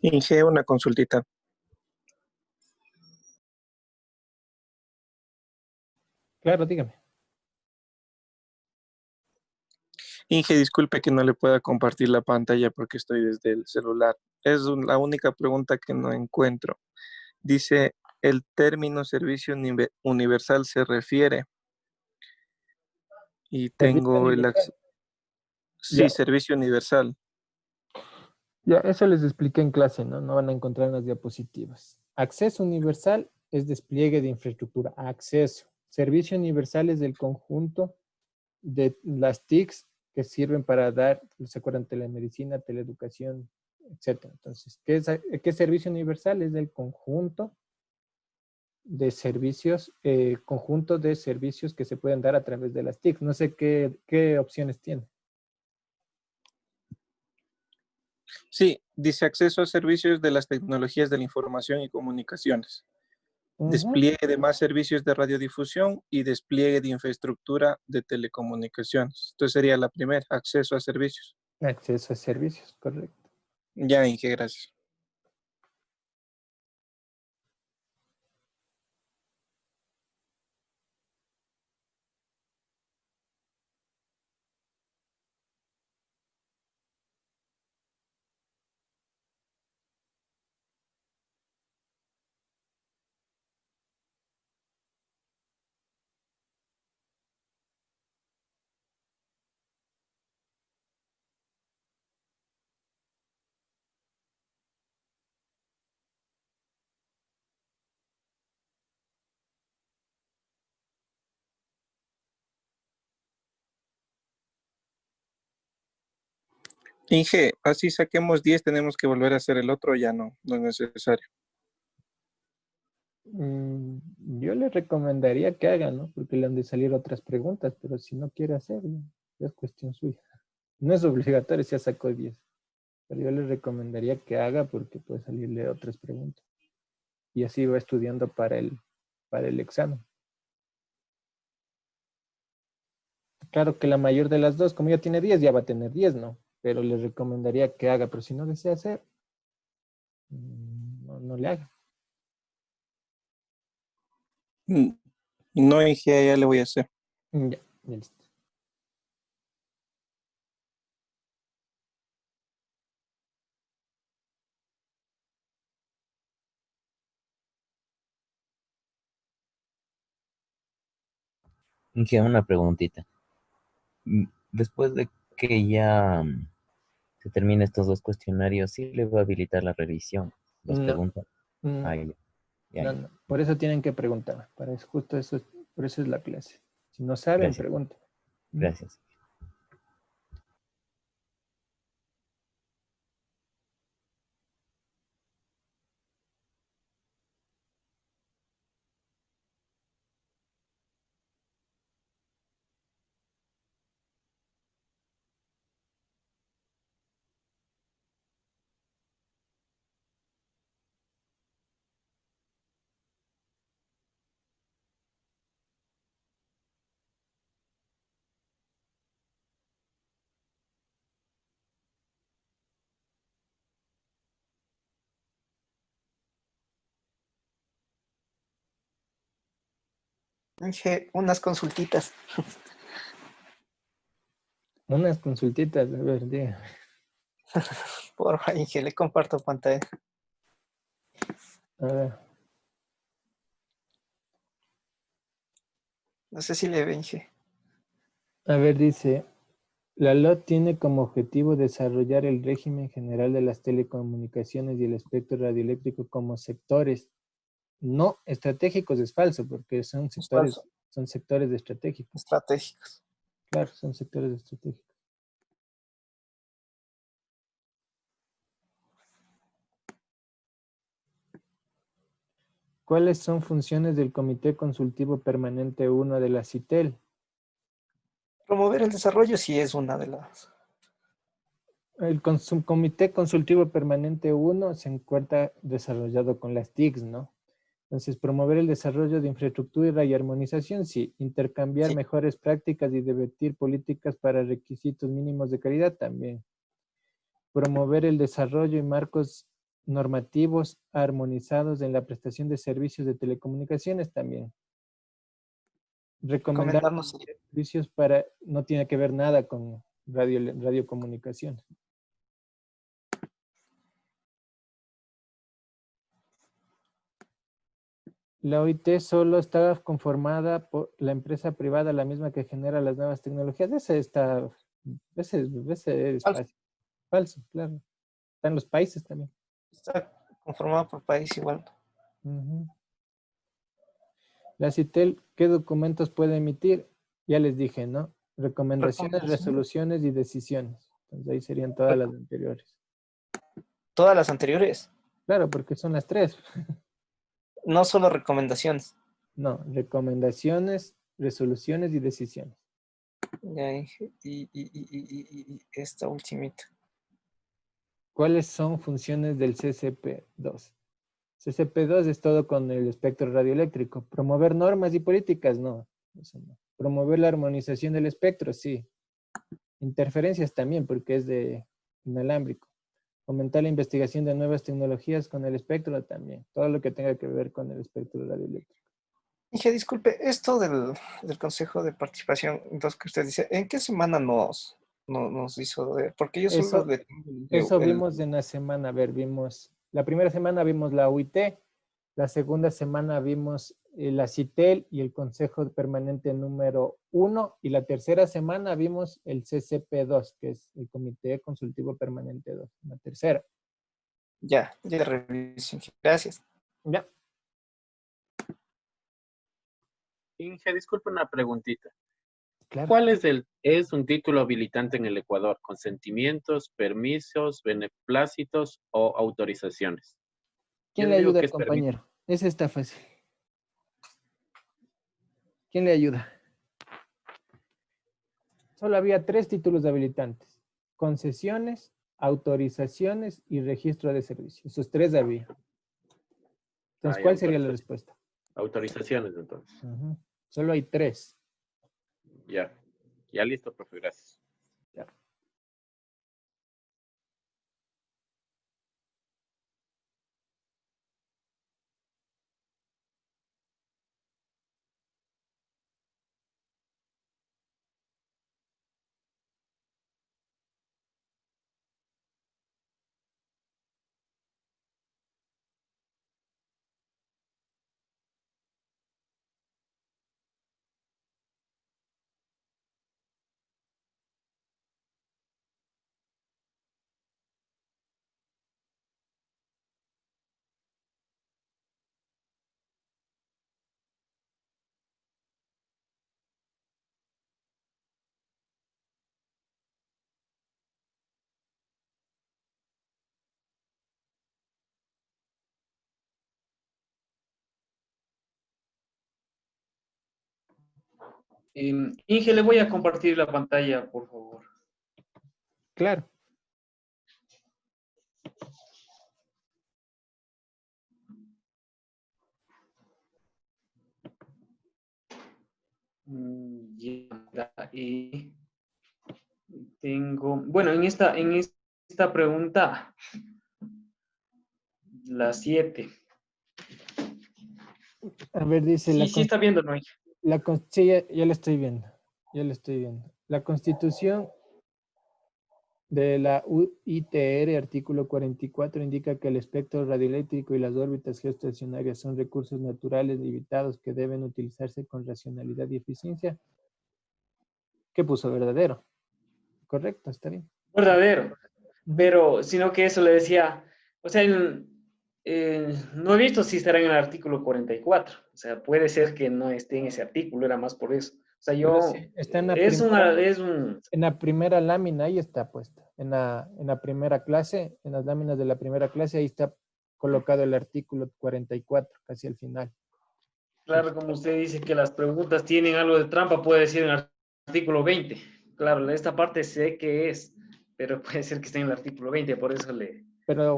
Speaker 6: Inge, una consultita.
Speaker 1: Claro, dígame.
Speaker 6: Inge, disculpe que no le pueda compartir la pantalla porque estoy desde el celular. Es la única pregunta que no encuentro. Dice, el término servicio universal se refiere y
Speaker 1: Servicio
Speaker 6: tengo el...
Speaker 1: universal.
Speaker 6: Sí,
Speaker 1: Ya,
Speaker 6: servicio universal.
Speaker 1: ya, eso les expliqué en clase, ¿no? No van a encontrar en las diapositivas. Acceso universal es despliegue de infraestructura. Acceso. Servicio universal es el conjunto de las TICs que sirven para dar, ¿se acuerdan? Telemedicina, teleeducación, etcétera. Entonces, ¿qué servicio universal? Es el conjunto de servicios, que se pueden dar a través de las TICs. No sé qué opciones tiene.
Speaker 6: Sí, dice acceso a servicios de las tecnologías de la información y comunicaciones. Despliegue de más servicios de radiodifusión y despliegue de infraestructura de telecomunicaciones. Entonces sería la primera, acceso a servicios.
Speaker 1: Acceso a servicios, correcto.
Speaker 6: Ya, Inge, gracias. Inge, así saquemos 10, tenemos que volver a hacer el otro, ya no es necesario.
Speaker 1: Yo le recomendaría que hagan, ¿no? Porque le han de salir otras preguntas, pero si no quiere hacerlo, es cuestión suya. No es obligatorio si ya sacó 10, pero yo le recomendaría que haga porque puede salirle otras preguntas. Y así va estudiando para el examen. Claro que la mayor de las dos, como ya tiene 10, ya va a tener 10, ¿no? Pero le recomendaría que haga, pero si no desea hacer, no le haga.
Speaker 6: No, Inge, ya le voy a hacer.
Speaker 1: Ya listo.
Speaker 2: Inge, una preguntita. Después de que ya se termine estos dos cuestionarios, ¿sí le va a habilitar la revisión? Las
Speaker 1: No.
Speaker 2: preguntas. Ya.
Speaker 1: No. Por eso tienen que preguntar. Para eso, justo eso, por eso es la clase. Si no saben,
Speaker 2: Gracias.
Speaker 1: pregunten.
Speaker 2: Gracias.
Speaker 6: Inge, unas consultitas.
Speaker 1: Unas consultitas, a ver, diga.
Speaker 6: Porfa, Inge, le comparto pantalla.
Speaker 1: A ver.
Speaker 6: No sé si le ve, Inge.
Speaker 1: A ver, dice, la LOT tiene como objetivo desarrollar el régimen general de las telecomunicaciones y el espectro radioeléctrico como sectores no estratégicos. Es falso, porque son sectores estratégicos.
Speaker 6: Estratégicos.
Speaker 1: Claro, son sectores estratégicos. ¿Cuáles son funciones del Comité Consultivo Permanente 1 de la CITEL?
Speaker 6: Promover el desarrollo sí es una de las...
Speaker 1: El Comité Consultivo Permanente 1 se encuentra desarrollado con las TICs, ¿no? Entonces, promover el desarrollo de infraestructura y armonización, sí. Intercambiar mejores prácticas y debatir políticas para requisitos mínimos de calidad, también. Promover el desarrollo y marcos normativos armonizados en la prestación de servicios de telecomunicaciones también. Recomendar
Speaker 6: Recomendarnos.
Speaker 1: servicios para, no tiene que ver nada con radiocomunicaciones. La OIT solo está conformada por la empresa privada, la misma que genera las nuevas tecnologías. Ese es
Speaker 6: Falso.
Speaker 1: fácil. Falso, claro. Están los países también.
Speaker 6: Está conformado por país igual.
Speaker 1: Ujú. La CITEL, ¿qué documentos puede emitir? Ya les dije, ¿no? Recomendaciones, resoluciones y decisiones. Entonces ahí serían todas las anteriores.
Speaker 6: Todas las anteriores.
Speaker 1: Claro, porque son las tres.
Speaker 6: No solo recomendaciones.
Speaker 1: No, recomendaciones, resoluciones y decisiones.
Speaker 6: Ya dije. Y esta ultimita.
Speaker 1: ¿Cuáles son funciones del CCP2? CCP2 es todo con el espectro radioeléctrico. Promover normas y políticas, no. Eso no. Promover la armonización del espectro, sí. Interferencias también, porque es de inalámbrico. Fomentar la investigación de nuevas tecnologías con el espectro también. Todo lo que tenga que ver con el espectro radioeléctrico.
Speaker 6: Dije, disculpe, esto del Consejo de Participación 2 que usted dice, ¿en qué semana nos hizo? Porque yo solo le tengo
Speaker 1: Eso vimos en la semana. A ver, la primera semana vimos la UIT, la segunda semana vimos la CITEL y el Consejo Permanente número 1, y la tercera semana vimos el CCP2, que es el Comité Consultivo Permanente 2, la tercera.
Speaker 6: Ya reviso. Gracias.
Speaker 1: Ya.
Speaker 5: Inge, disculpe una preguntita.
Speaker 1: Claro.
Speaker 5: ¿Cuál es un título habilitante en el Ecuador? ¿Consentimientos, permisos, beneplácitos o autorizaciones?
Speaker 1: ¿Quién
Speaker 5: Yo
Speaker 1: le
Speaker 5: digo
Speaker 1: ayuda,
Speaker 5: que es
Speaker 1: compañero? Ese está fácil. ¿Quién le ayuda? Solo había 3 títulos habilitantes: concesiones, autorizaciones y registro de servicios. Esos 3 había. Entonces, ¿cuál sería la respuesta?
Speaker 5: Autorizaciones, entonces.
Speaker 1: Solo hay 3.
Speaker 5: Ya listo, profe, gracias.
Speaker 1: Ya.
Speaker 4: Inge, le voy a compartir la pantalla, por favor.
Speaker 1: Claro.
Speaker 4: Ya, y tengo, bueno, en esta pregunta, la 7.
Speaker 1: A ver, dice
Speaker 4: Sí, está viendo, ¿no?
Speaker 1: Sí, ya la estoy viendo. Ya la estoy viendo. La Constitución de la UITR, artículo 44, indica que el espectro radioeléctrico y las órbitas geoestacionarias son recursos naturales limitados que deben utilizarse con racionalidad y eficiencia. ¿Qué puso? Verdadero. Correcto, está bien.
Speaker 4: Verdadero. Pero, sino que eso le decía, o sea, no he visto si estará en el artículo 44. O sea, puede ser que no esté en ese artículo, era más por eso. O sea, yo,
Speaker 1: Sí, está en la
Speaker 4: en
Speaker 1: la primera lámina, ahí está puesta. En la primera clase, en las láminas de la primera clase, ahí está colocado el artículo 44, casi al final.
Speaker 4: Claro, como usted dice que las preguntas tienen algo de trampa, puede decir en el artículo 20. Claro, esta parte sé que es, pero puede ser que esté en el artículo 20, por eso le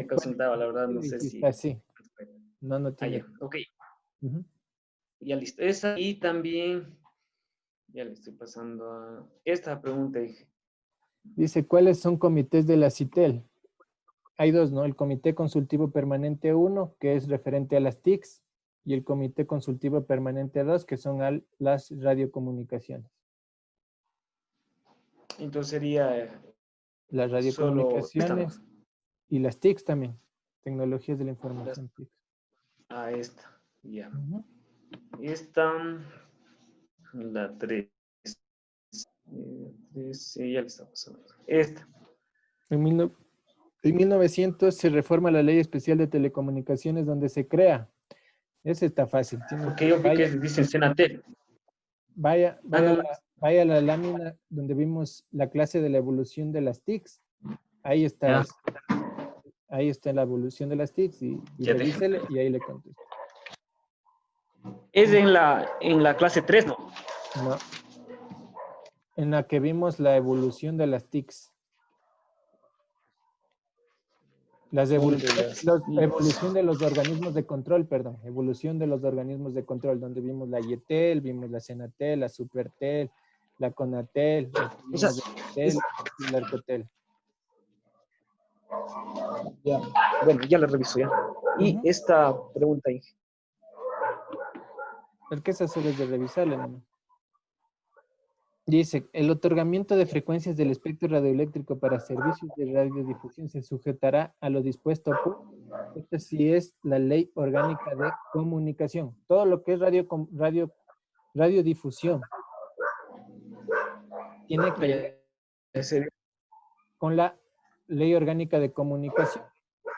Speaker 4: consultaba, la verdad, no sé si...
Speaker 1: Está así. No tiene.
Speaker 4: Ya, ok. Ya listo. Esa y también, ya le estoy pasando a esta pregunta.
Speaker 1: Dice, ¿cuáles son comités de la CITEL? hay dos, ¿no? El Comité Consultivo Permanente 1, que es referente a las TICs, y el Comité Consultivo Permanente 2, que son las radiocomunicaciones.
Speaker 4: Entonces sería
Speaker 1: Las
Speaker 4: solo
Speaker 1: radiocomunicaciones
Speaker 4: esta,
Speaker 1: y las TICs también. Tecnologías de la información TICs.
Speaker 4: esta, ya.
Speaker 1: Ujú.
Speaker 4: Esta, la 3. Sí, ya le está pasando. Esta.
Speaker 1: En 1900 se reforma la Ley Especial de Telecomunicaciones donde se crea. Ese está fácil.
Speaker 4: Porque yo vi que dice Senatel.
Speaker 1: Vaya
Speaker 4: no.
Speaker 1: a la lámina donde vimos la clase de la evolución de las TICs. Ahí está.
Speaker 4: Ya.
Speaker 1: Ahí está la evolución de las TICs y
Speaker 4: Ya
Speaker 1: revísele y ahí le contesto.
Speaker 4: Es en la clase 3, ¿no?
Speaker 1: No. En la que vimos la evolución de las TICs. Evolución de los organismos de control, perdón. Evolución de los organismos de control, donde vimos la YETEL, vimos la Senatel, la Supertel, la Conatel,
Speaker 4: O sea,
Speaker 1: y la Arcotel.
Speaker 4: Ya, bueno, ya la reviso ya. Y esta pregunta ahí.
Speaker 1: El que es hacer es de revisarla, ¿no? Dice, el otorgamiento de frecuencias del espectro radioeléctrico para servicios de radiodifusión se sujetará a lo dispuesto por, esta sí es la Ley Orgánica de Comunicación. Todo lo que es radiodifusión tiene que ver con la Ley Orgánica de Comunicación.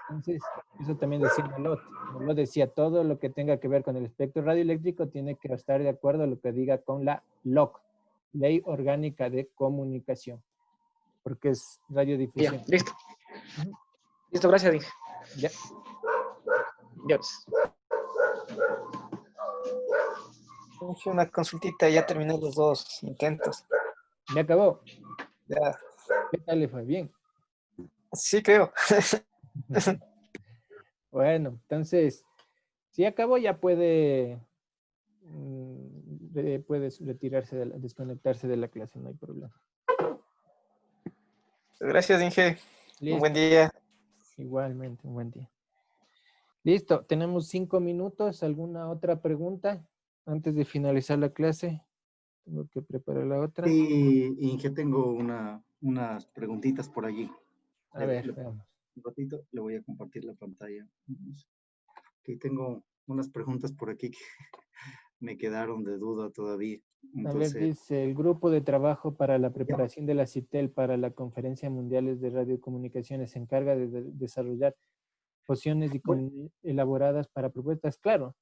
Speaker 1: Entonces, eso también decía Molot. Molot decía, todo lo que tenga que ver con el espectro radioeléctrico tiene que estar de acuerdo a lo que diga con la LOC, Ley Orgánica de Comunicación, porque es radiodifusión.
Speaker 4: Ya, listo. Listo, gracias, Inge.
Speaker 1: Ya.
Speaker 4: Ya, pues.
Speaker 6: Una consultita, ya terminé los dos intentos.
Speaker 1: ¿Ya acabó?
Speaker 6: Ya.
Speaker 1: ¿Qué tal le fue? Bien.
Speaker 6: Sí, creo.
Speaker 1: Bueno, entonces, si acabó ya puede retirarse, desconectarse de la clase, no hay problema.
Speaker 6: Gracias, Inge.
Speaker 1: Listo.
Speaker 6: Un buen día.
Speaker 1: Igualmente, un buen día. Listo, tenemos 5 minutos. ¿Alguna otra pregunta antes de finalizar la clase? Tengo que preparar la otra.
Speaker 10: Sí, Inge, tengo unas preguntitas por allí.
Speaker 1: A ver, veamos.
Speaker 10: Un ratito le voy a compartir la pantalla. Aquí tengo unas preguntas por aquí que me quedaron de duda todavía. Entonces,
Speaker 1: a ver, dice, el grupo de trabajo para la preparación de la CITEL para la Conferencia Mundial de Radiocomunicaciones se encarga de desarrollar posiciones elaboradas para propuestas. Claro,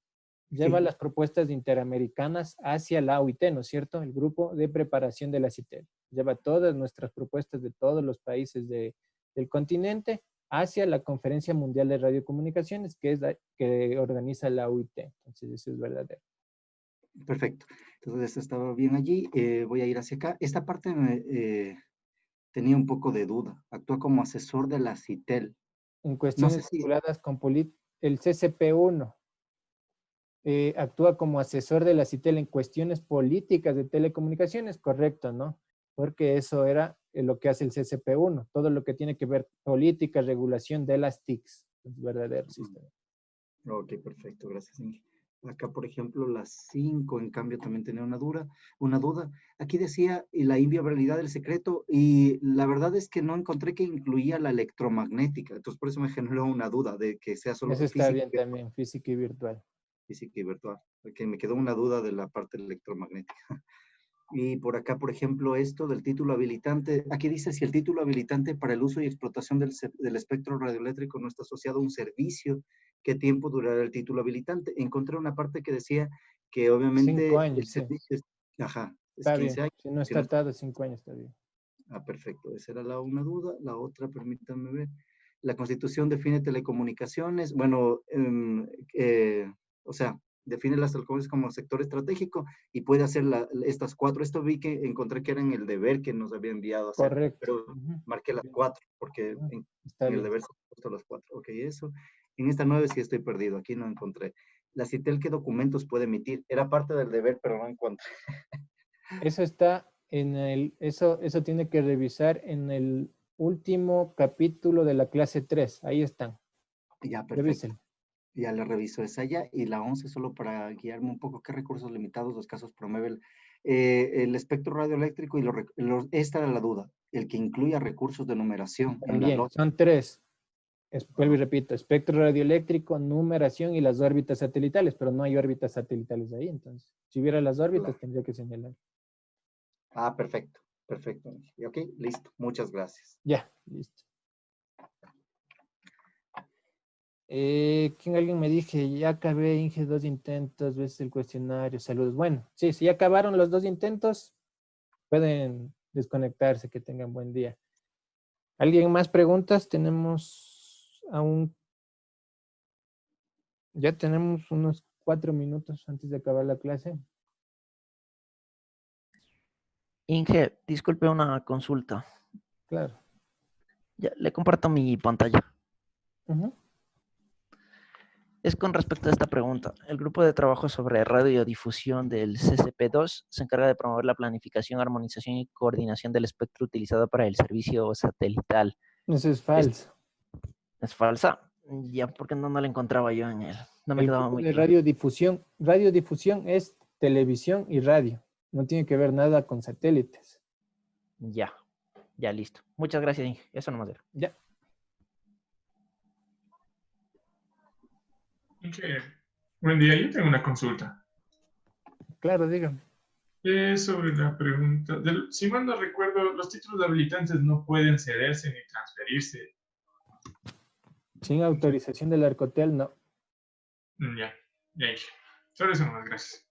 Speaker 1: lleva las propuestas interamericanas hacia la OIT, ¿no es cierto? El grupo de preparación de la CITEL. Lleva todas nuestras propuestas de todos los países del continente hacia la Conferencia Mundial de Radiocomunicaciones, que es la que organiza la OIT. Entonces, eso es verdadero.
Speaker 10: Perfecto. Entonces, estaba bien allí. Voy a ir hacia acá. Esta parte tenía un poco de duda. Actúa como asesor de la CITEL.
Speaker 1: En cuestiones vinculadas con el CCP1 actúa como asesor de la CITEL en cuestiones políticas de telecomunicaciones, correcto, ¿no? Porque eso era lo que hace el CCP1, todo lo que tiene que ver política, regulación de las TICs, es verdadero sistema.
Speaker 10: Ok, perfecto, gracias, Inge. Acá, por ejemplo, las 5, en cambio, también tenía una duda. Aquí decía la inviolabilidad del secreto, y la verdad es que no encontré que incluía la electromagnética. Entonces, por eso me generó una duda de que sea solo
Speaker 1: eso está
Speaker 10: física.
Speaker 1: bien también, física y virtual.
Speaker 10: Física y virtual. Porque me quedó una duda de la parte electromagnética. Y por acá, por ejemplo, esto del título habilitante. Aquí dice, si el título habilitante para el uso y explotación del espectro radioeléctrico no está asociado a un servicio, ¿qué tiempo durará el título habilitante? Encontré una parte que decía que obviamente
Speaker 1: 5 años,
Speaker 10: el servicio es,
Speaker 1: está
Speaker 10: 15
Speaker 1: bien.
Speaker 10: años.
Speaker 1: Si no está atado, 5 años está bien.
Speaker 10: Perfecto. Esa era una duda. La otra, permítanme ver. La Constitución define telecomunicaciones. Bueno, o sea, define las telecomunicaciones como sector estratégico y puede hacer estas 4. Esto vi que encontré que eran el deber que nos había enviado a hacer.
Speaker 1: Correcto.
Speaker 10: Pero marqué las 4 porque en el deber se han puesto las 4. Ok, eso. En esta 9 sí estoy perdido. Aquí no encontré. La CITEL, ¿qué documentos puede emitir? Era parte del deber, pero no encontré.
Speaker 1: Eso está eso tiene que revisar en último capítulo de la clase 3. Ahí están.
Speaker 10: Ya, perfecto.
Speaker 1: Revísenlo.
Speaker 10: Ya le reviso esa ya. Y la 11, solo para guiarme un poco, ¿qué recursos limitados los casos promueve el espectro radioeléctrico? Y esta era la duda, el que incluya recursos de numeración.
Speaker 1: También, son 3. Vuelvo y repito, espectro radioeléctrico, numeración y las órbitas satelitales, pero no hay órbitas satelitales ahí, entonces. Si hubiera las órbitas, tendría que señalar.
Speaker 10: Ah, perfecto, perfecto. Ok, listo. Muchas gracias.
Speaker 1: Ya, listo. Alguien me dije, ya acabé, Inge, 2 intentos, ves el cuestionario, saludos. Bueno, sí, si ya acabaron los 2 intentos, pueden desconectarse, que tengan buen día. ¿Alguien más preguntas? Tenemos aún, ya tenemos unos 4 minutos antes de acabar la clase.
Speaker 11: Inge, disculpe una consulta.
Speaker 1: Claro.
Speaker 11: Ya, le comparto mi pantalla. Es con respecto a esta pregunta. El grupo de trabajo sobre radiodifusión del CCP2 se encarga de promover la planificación, armonización y coordinación del espectro utilizado para el servicio satelital.
Speaker 1: Eso es falso.
Speaker 11: ¿Es falsa? Ya, porque no la encontraba yo en él. No me quedaba muy
Speaker 1: de
Speaker 11: claro.
Speaker 1: radiodifusión. Radiodifusión es televisión y radio. No tiene que ver nada con satélites.
Speaker 11: Ya, ya listo. Muchas gracias, Inge. Eso nomás era.
Speaker 1: Ya.
Speaker 12: Inge, buen día. Yo tengo una consulta.
Speaker 1: Claro, dígame.
Speaker 12: Sobre la pregunta, si mal no recuerdo, los títulos habilitantes no pueden cederse ni transferirse.
Speaker 1: Sin autorización del Arcotel, no.
Speaker 12: Ya, Inge. Solo eso nomás, gracias.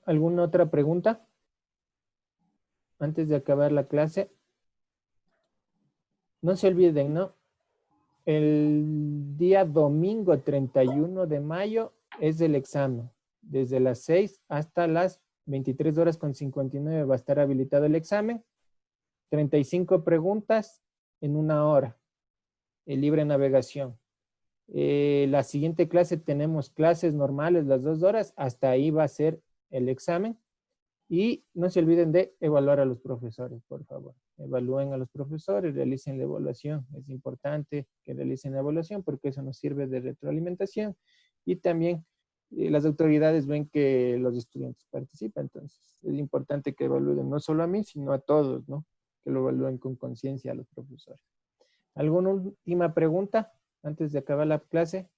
Speaker 1: ¿Alguna otra pregunta? Antes de acabar la clase. No se olviden, ¿no? El día domingo 31 de mayo es el examen. Desde las 6 hasta las 23:59 va a estar habilitado el examen. 35 preguntas en 1 hora. Libre navegación. La siguiente clase tenemos clases normales las 2 horas. Hasta ahí va a ser el examen. Y no se olviden de evaluar a los profesores, por favor. Evalúen a los profesores, realicen la evaluación. Es importante que realicen la evaluación porque eso nos sirve de retroalimentación. Y también las autoridades ven que los estudiantes participan. Entonces, es importante que evalúen no solo a mí, sino a todos, ¿no? Que lo evalúen con conciencia a los profesores. ¿Alguna última pregunta antes de acabar la clase?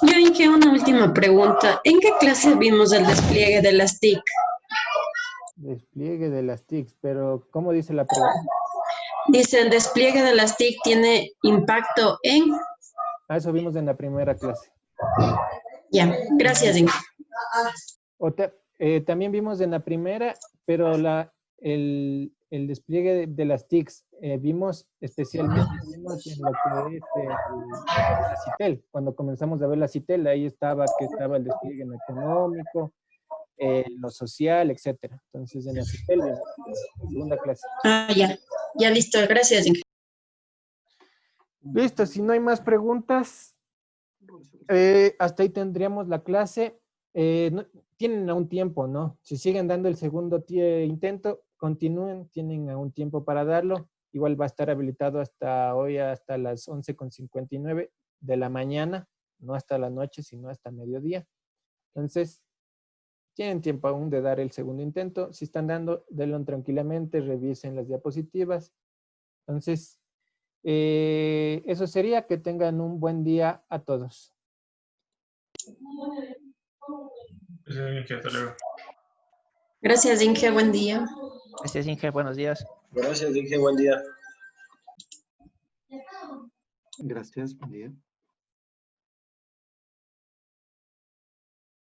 Speaker 13: Yo, Inge, una última pregunta. ¿En qué clase vimos el despliegue de las TIC?
Speaker 1: Despliegue de las TIC, pero ¿cómo dice la pregunta?
Speaker 13: Dice, el despliegue de las TIC tiene impacto en...
Speaker 1: Eso vimos en la primera clase.
Speaker 13: Ya, gracias, Inge.
Speaker 1: También vimos en la primera, pero el despliegue de las TICs vimos especialmente en lo que es la CITEL. Cuando comenzamos a ver la CITEL, ahí estaba el despliegue en lo económico, lo social, etcétera. Entonces, en la CITEL, en la segunda clase.
Speaker 13: Ya listo. Gracias, Inge.
Speaker 1: Listo, si no hay más preguntas, hasta ahí tendríamos la clase. Tienen aún tiempo, ¿no? Si siguen dando el segundo intento, continúen, tienen aún tiempo para darlo. Igual va a estar habilitado hasta hoy, hasta las 11:59 de la mañana, no hasta la noche, sino hasta mediodía. Entonces, tienen tiempo aún de dar el segundo intento. Si están dando, denlo tranquilamente, revisen las diapositivas. Entonces, eso sería. Que tengan un buen día a todos.
Speaker 12: Hasta luego.
Speaker 13: Gracias, Inge. Buen día.
Speaker 11: Gracias, Inge. Buenos días.
Speaker 14: Gracias, Inge. Buen día.
Speaker 10: Gracias. Buen día.